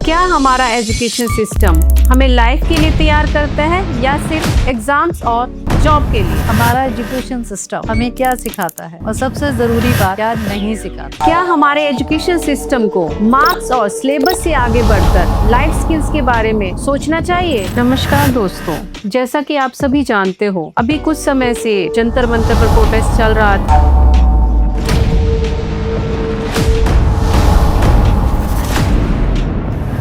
क्या हमारा education system हमें लाइफ के लिए तैयार करता है या सिर्फ एग्जाम्स और जॉब के लिए? हमारा एजुकेशन सिस्टम हमें क्या सिखाता है और सबसे जरूरी बात क्या नहीं सिखाता। क्या हमारे एजुकेशन सिस्टम को मार्क्स और सिलेबस से आगे बढ़कर लाइफ स्किल्स के बारे में सोचना चाहिए? नमस्कार दोस्तों, जैसा कि आप सभी जानते हो, अभी कुछ समय से जंतर मंतर पर प्रोटेस्ट चल रहा था।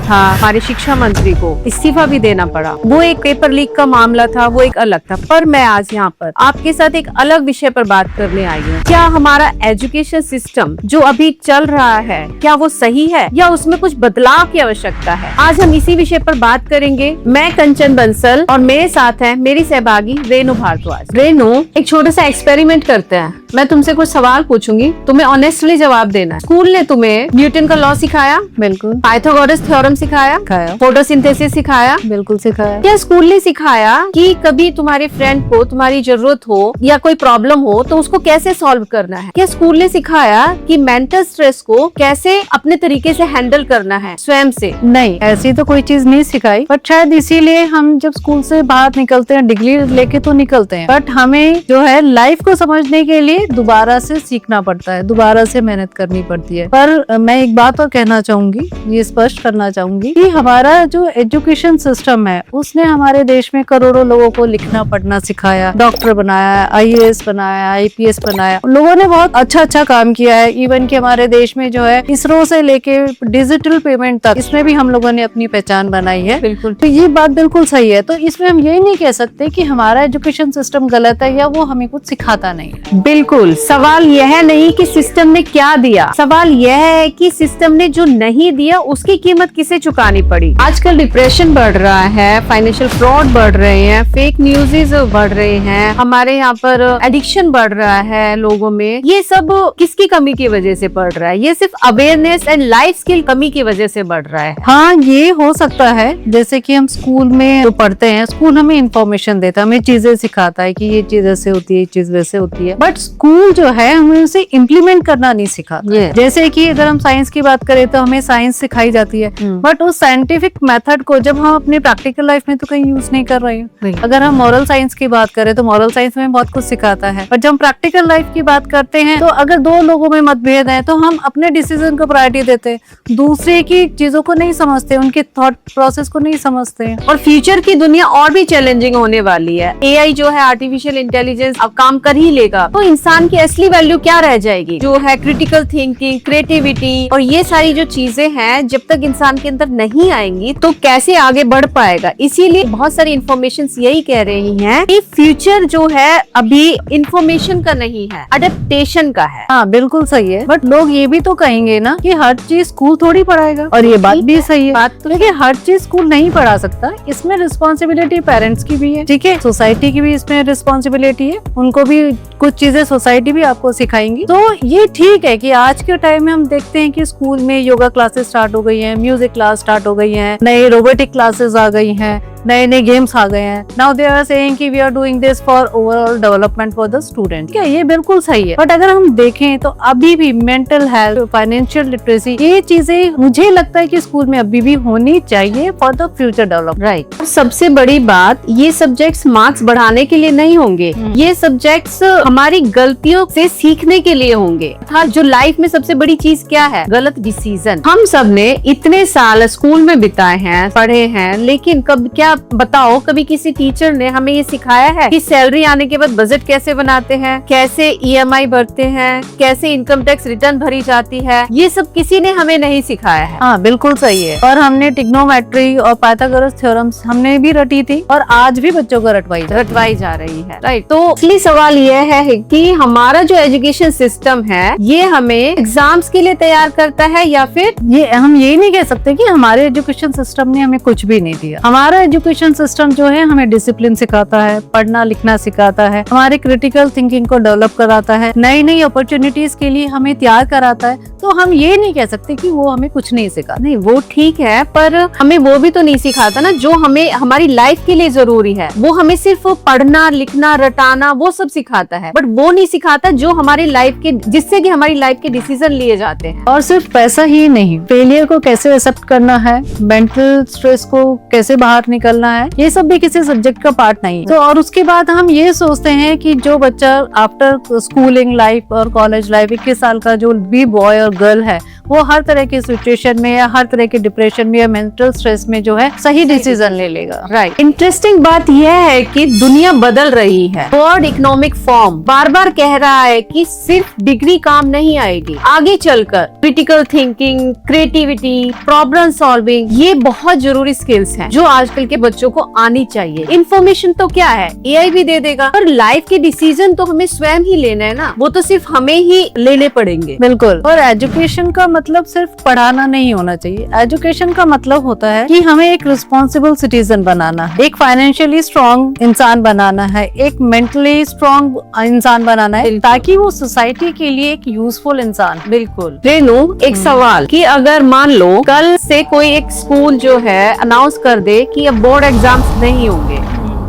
हाँ, हमारे शिक्षा मंत्री को इस्तीफा भी देना पड़ा। वो एक पेपर लीक का मामला था, वो एक अलग था। पर मैं आज यहाँ पर आपके साथ एक अलग विषय पर बात करने आई हूँ। क्या हमारा एजुकेशन सिस्टम जो अभी चल रहा है, क्या वो सही है या उसमें कुछ बदलाव की आवश्यकता है? आज हम इसी विषय पर बात करेंगे। मैं कंचन बंसल और मेरे साथ है मेरी सहभागी रेनू भारद्वाज। रेनू, एक छोटा सा एक्सपेरिमेंट करते हैं। मैं तुमसे कुछ सवाल पूछूंगी, तुम्हें ऑनेस्टली जवाब देना है। स्कूल ने तुम्हें न्यूटन का लॉ सिखाया? बिल्कुल। पाइथागोरस थ्योरम सिखाया? फोटोसिंथेसिस सिखाया? बिल्कुल सिखाया। क्या स्कूल ने सिखाया कि कभी तुम्हारे फ्रेंड को तुम्हारी जरूरत हो या कोई प्रॉब्लम हो तो उसको कैसे सॉल्व करना है? क्या स्कूल ने सिखाया कि मेंटल स्ट्रेस को कैसे अपने तरीके से हैंडल करना है स्वयं से? नहीं, ऐसी तो कोई चीज नहीं सिखाई। बट शायद इसीलिए हम जब स्कूल से बाहर निकलते हैं, डिग्री लेके तो निकलते हैं, बट हमें जो है लाइफ को समझने के लिए दोबारा से सीखना पड़ता है, दोबारा से मेहनत करनी पड़ती है। पर मैं एक बात और कहना चाहूंगी, ये स्पष्ट करना चाहूंगी कि हमारा जो एजुकेशन सिस्टम है उसने हमारे देश में करोड़ों लोगों को लिखना पढ़ना सिखाया, डॉक्टर बनाया, आईएएस बनाया, आईपीएस बनाया। लोगों ने बहुत अच्छा काम किया है। इवन कि हमारे देश में जो है इसरो से लेके डिजिटल पेमेंट तक, इसमें भी हम लोगों ने अपनी पहचान बनाई है। बिल्कुल, तो ये बात बिल्कुल सही है। तो इसमें हम यही नहीं कह सकते कि हमारा एजुकेशन सिस्टम गलत है या वो हमें कुछ सिखाता नहीं है। बिल्कुल, सवाल यह नहीं कि सिस्टम ने क्या दिया, सवाल यह है कि सिस्टम ने जो नहीं दिया उसकी कीमत किसे चुकानी पड़ी। आजकल डिप्रेशन बढ़ रहा है, फाइनेंशियल फ्रॉड बढ़ रहे हैं, फेक न्यूज़ बढ़ रहे हैं, हमारे यहाँ पर एडिक्शन बढ़ रहा है लोगों में। ये सब किसकी कमी की वजह से बढ़ रहा है? ये सिर्फ अवेयरनेस एंड लाइफ स्किल कमी की वजह से बढ़ रहा है। हाँ, ये हो सकता है। जैसे कि हम स्कूल में जो पढ़ते हैं, स्कूल हमें इंफॉर्मेशन देता है, हमें चीजें सिखाता है कि ये चीज ऐसे होती है, ये चीज वैसे होती है। बट स्कूल जो है हमें उसे इम्प्लीमेंट करना नहीं सिखाता। जैसे कि अगर हम साइंस की बात करें तो हमें साइंस सिखाई जाती है, बट उस साइंटिफिक मेथड को जब हम अपनी प्रैक्टिकल लाइफ में तो कहीं यूज नहीं कर रहे हैं। अगर हम मॉरल साइंस की बात करें तो मॉरल साइंस में बहुत कुछ सिखाता है, पर जब हम प्रैक्टिकल लाइफ की बात करते हैं तो अगर दो लोगों में मतभेद है तो हम अपने डिसीजन को प्रायोरिटी देते हैं, दूसरे की चीजों को नहीं समझते, उनके थॉट प्रोसेस को नहीं समझते हैं। और फ्यूचर की दुनिया और भी चैलेंजिंग होने वाली है। एआई जो है, आर्टिफिशियल इंटेलिजेंस, अब काम कर ही लेगा, तो इंसान की असली वैल्यू क्या रह जाएगी? जो है क्रिटिकल थिंकिंग, क्रिएटिविटी और ये सारी जो चीजें हैं, जब तक इंसान के अंदर नहीं आएंगी तो कैसे आगे बढ़ पाएगा? इसीलिए बहुत सारी इंफॉर्मेशन यही कह रही हैं कि फ्यूचर जो है अभी इंफॉर्मेशन का नहीं है, अडेप्टेशन का है। हाँ, बिल्कुल सही है। बट लोग ये भी तो कहेंगे ना कि हर चीज स्कूल थोड़ी पढ़ाएगा, और ये बात भी सही है। बात तो लेकिन हर चीज स्कूल नहीं पढ़ा सकता। इसमें रिस्पॉन्सिबिलिटी पेरेंट्स की भी है, ठीक है, सोसाइटी की भी इसमें रिस्पॉन्सिबिलिटी है। उनको भी कुछ चीजें सोसाइटी भी आपको सिखाएंगी। तो ये ठीक है कि आज के टाइम में हम देखते हैं कि स्कूल में योगा क्लासेस स्टार्ट हो गई है, म्यूजिक क्लास स्टार्ट हो गई है, नए रोबोटिक क्लासेस आ गई हैं, नए नए गेम्स आ गए हैं। नाउ दे आर सेइंग कि we are doing this for overall development for the student. क्या ये बिल्कुल सही है। बट अगर हम देखें तो अभी भी मेंटल हेल्थ, फाइनेंशियल लिटरेसी, ये चीजें मुझे लगता है कि स्कूल में अभी भी होनी चाहिए for the future development. Right. सबसे बड़ी बात, ये सब्जेक्ट्स मार्क्स बढ़ाने के लिए नहीं होंगे, ये सब्जेक्ट्स हमारी गलतियों से सीखने के लिए होंगे। था जो लाइफ में सबसे बड़ी चीज क्या है? गलत डिसीजन। हम सब ने इतने साल स्कूल में बिताए हैं, पढ़े हैं, लेकिन कब क्या बताओ कभी किसी टीचर ने हमें ये सिखाया है कि सैलरी आने के बाद बजट कैसे बनाते हैं, कैसे ईएमआई भरते हैं, कैसे इनकम टैक्स रिटर्न भरी जाती है? ये सब किसी ने हमें नहीं सिखाया है। हाँ, बिल्कुल सही है। और हमने ट्रिग्नोमेट्री और पाइथागोरस थ्योरम्स हमने भी रटी थी, और आज भी बच्चों को रटवाई जा रही है। राइट। तो असली सवाल यह है कि हमारा जो एजुकेशन सिस्टम है ये हमें एग्जाम्स के लिए तैयार करता है या फिर ये हम यही नहीं कह सकते कि हमारे एजुकेशन सिस्टम ने हमें कुछ भी नहीं दिया। हमारा एजुकेशन सिस्टम जो है हमें डिसिप्लिन सिखाता है, पढ़ना लिखना सिखाता है, हमारे क्रिटिकल थिंकिंग को डेवलप कराता है, नई नई अपॉर्चुनिटीज के लिए हमें तैयार कराता है। तो हम ये नहीं कह सकते कि वो हमें कुछ नहीं सिखा। नहीं, वो ठीक है, पर हमें वो भी तो नहीं सिखाता ना जो हमें हमारी लाइफ के लिए जरूरी है। वो हमें सिर्फ पढ़ना लिखना रटाना वो सब सिखाता है, बट वो नहीं सिखाता जो हमारी लाइफ के, जिससे कि हमारी लाइफ के डिसीजन लिए जाते हैं। और सिर्फ पैसा ही नहीं, फेलियर को कैसे एक्सेप्ट करना है, मेंटल स्ट्रेस को कैसे बाहर निकलना है, ये सब भी किसी सब्जेक्ट का पार्ट नहीं है। तो और उसके बाद हम ये सोचते हैं कि जो बच्चा आफ्टर स्कूलिंग लाइफ और कॉलेज लाइफ 21 साल का जो भी बॉय और गर्ल है वो हर तरह की सिचुएशन में या हर तरह के डिप्रेशन में या मेंटल स्ट्रेस में जो है सही डिसीजन ले लेगा। राइट। इंटरेस्टिंग बात यह है कि दुनिया बदल रही है। वर्ल्ड इकोनॉमिक फोरम बार बार कह रहा है कि सिर्फ डिग्री काम नहीं आएगी, आगे चलकर critical thinking, creativity, problem solving, ये बहुत जरूरी स्किल्स हैं जो आजकल के बच्चों को आनी चाहिए। इन्फॉर्मेशन तो क्या है, एआई भी दे देगा, पर लाइफ के डिसीजन तो हमें स्वयं ही लेना है ना, वो तो सिर्फ हमें ही लेने पड़ेंगे। बिल्कुल। और एजुकेशन का मतलब सिर्फ पढ़ाना नहीं होना चाहिए। एजुकेशन का मतलब होता है कि हमें एक रिस्पॉन्सिबल सिटीजन बनाना है, एक फाइनेंशियली स्ट्रॉन्ग इंसान बनाना है, एक मेंटली स्ट्रॉन्ग इंसान बनाना है, ताकि वो सोसाइटी के लिए एक यूजफुल इंसान। बिल्कुल। रेनू, एक सवाल कि अगर मान लो कल से कोई एक स्कूल जो है अनाउंस कर दे कि अब बोर्ड एग्जाम्स नहीं होंगे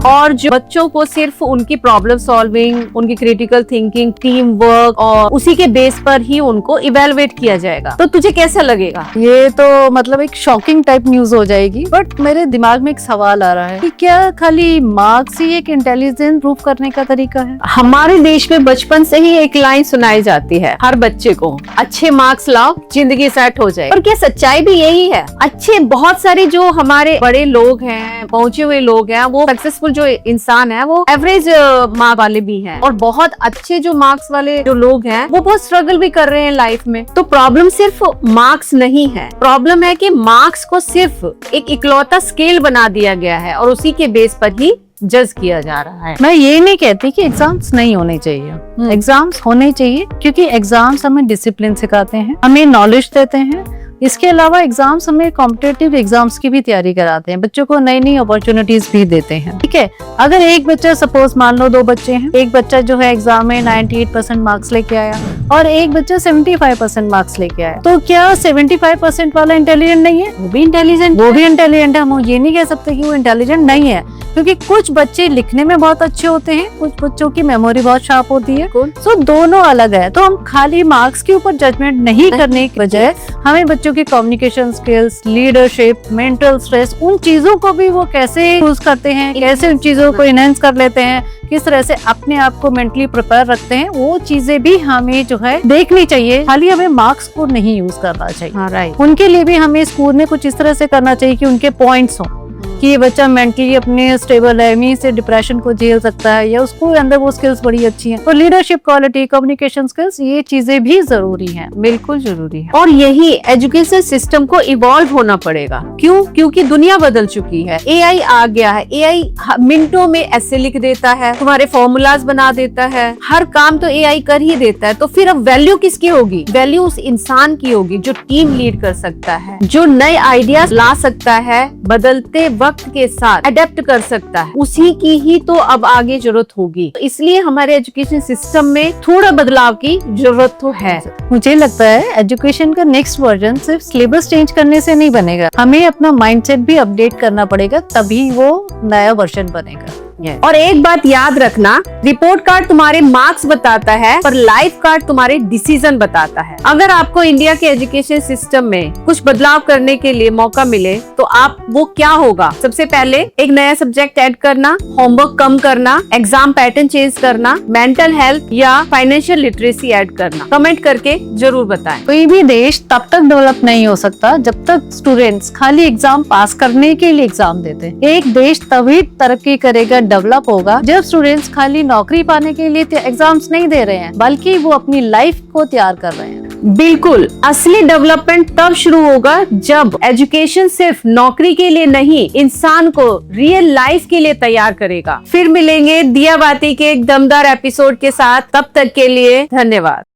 और जो बच्चों को सिर्फ उनकी प्रॉब्लम सॉल्विंग, उनकी क्रिटिकल थिंकिंग, टीम वर्क और उसी के बेस पर ही उनको इवेलुएट किया जाएगा, तो तुझे कैसा लगेगा? ये तो मतलब एक शॉकिंग टाइप न्यूज हो जाएगी। बट मेरे दिमाग में एक सवाल आ रहा है कि क्या खाली मार्क्स ही एक इंटेलिजेंस प्रूव करने का तरीका है? हमारे देश में बचपन से ही एक लाइन सुनाई जाती है हर बच्चे को, अच्छे मार्क्स लाओ जिंदगी सेट हो जाए। और क्या सच्चाई भी यही है? अच्छे बहुत सारे जो हमारे बड़े लोग हैं, पहुंचे हुए लोग हैं, वो सक्सेसफुल जो इंसान है वो एवरेज मार्क्स वाले भी हैं, और बहुत अच्छे जो मार्क्स वाले जो लोग हैं वो बहुत स्ट्रगल भी कर रहे हैं लाइफ में। तो प्रॉब्लम सिर्फ मार्क्स नहीं है, प्रॉब्लम है कि मार्क्स को सिर्फ एक इकलौता स्केल बना दिया गया है और उसी के बेस पर ही जज किया जा रहा है। मैं ये नहीं कहती कि एग्जाम्स नहीं होने चाहिए, एग्जाम्स होने चाहिए, क्योंकि एग्जाम्स हमें डिसिप्लिन सिखाते हैं, हमें नॉलेज देते हैं। इसके अलावा एग्जाम्स हमें कॉम्पिटिटिव एग्जाम्स की भी तैयारी कराते हैं, बच्चों को नई नई अपॉर्चुनिटीज भी देते हैं। ठीक है, अगर एक बच्चा, सपोज मान लो 2 बच्चे हैं, एक बच्चा जो है एग्जाम में 98% मार्क्स लेके आया और एक बच्चा 75% मार्क्स लेके आया, तो क्या 75% वाला इंटेलिजेंट नहीं है? वो भी इंटेलिजेंट है। हम ये नहीं कह सकते कि वो इंटेलिजेंट नहीं है, क्योंकि कुछ बच्चे लिखने में बहुत अच्छे होते हैं, कुछ बच्चों की मेमोरी बहुत शार्प होती है। सो दोनों अलग है। तो हम खाली मार्क्स के ऊपर जजमेंट नहीं करने की बजाय हमें बच्चों की communication skills, leadership, mental stress, उन चीजों को भी वो कैसे यूज करते हैं, कैसे उन चीजों को इनहेंस कर लेते हैं, किस तरह से अपने आप को मेंटली प्रिपेयर रखते हैं, वो चीजें भी हमें जो है देखनी चाहिए। खाली हमें मार्क्स को नहीं यूज करना चाहिए। राइट। उनके लिए भी हमें स्कूल में कुछ इस तरह से करना चाहिए कि उनके पॉइंट्स हों कि ये बच्चा मेंटली अपने स्टेबल है, वहीं से डिप्रेशन को झेल सकता है, या उसको अंदर वो स्किल्स बड़ी अच्छी हैं। तो लीडरशिप क्वालिटी, कम्युनिकेशन स्किल्स, ये चीजें भी जरूरी हैं। बिल्कुल जरूरी है। और यही एजुकेशन सिस्टम को इवॉल्व होना पड़ेगा। क्यों? क्योंकि दुनिया बदल चुकी है, एआई आ गया है। एआई मिनटों में ऐसे लिख देता है, तुम्हारे फॉर्मूलाज बना देता है, हर काम तो एआई कर ही देता है। तो फिर अब वैल्यू किसकी होगी? वैल्यू उस इंसान की होगी जो टीम लीड कर सकता है, जो नए आइडियाज ला सकता है, बदलते वक्त के साथ अडेप्ट कर सकता है, उसी की ही तो अब आगे जरूरत होगी। तो इसलिए हमारे एजुकेशन सिस्टम में थोड़ा बदलाव की जरूरत तो है। मुझे लगता है एजुकेशन का नेक्स्ट वर्जन सिर्फ सिलेबस चेंज करने से नहीं बनेगा, हमें अपना माइंडसेट भी अपडेट करना पड़ेगा, तभी वो नया वर्जन बनेगा। और एक बात याद रखना, रिपोर्ट कार्ड तुम्हारे मार्क्स बताता है पर लाइफ कार्ड तुम्हारे डिसीजन बताता है। अगर आपको इंडिया के एजुकेशन सिस्टम में कुछ बदलाव करने के लिए मौका मिले तो आप वो क्या होगा? सबसे पहले एक नया सब्जेक्ट ऐड करना, होमवर्क कम करना, एग्जाम पैटर्न चेंज करना, मेंटल हेल्थ या फाइनेंशियल लिटरेसी ऐड करना। कमेंट करके जरूर बताएं। कोई भी देश तब तक डेवलप नहीं हो सकता जब तक स्टूडेंट्स खाली एग्जाम पास करने के लिए एग्जाम देते हैं। एक देश तभी तरक्की करेगा, डेवलप होगा, जब स्टूडेंट्स खाली नौकरी पाने के लिए एग्जाम्स नहीं दे रहे हैं, बल्कि वो अपनी लाइफ को तैयार कर रहे हैं। बिल्कुल, असली डेवलपमेंट तब शुरू होगा जब एजुकेशन सिर्फ नौकरी के लिए नहीं, इंसान को रियल लाइफ के लिए तैयार करेगा। फिर मिलेंगे दिया बाती के एक दमदार एपिसोड के साथ। तब तक के लिए धन्यवाद।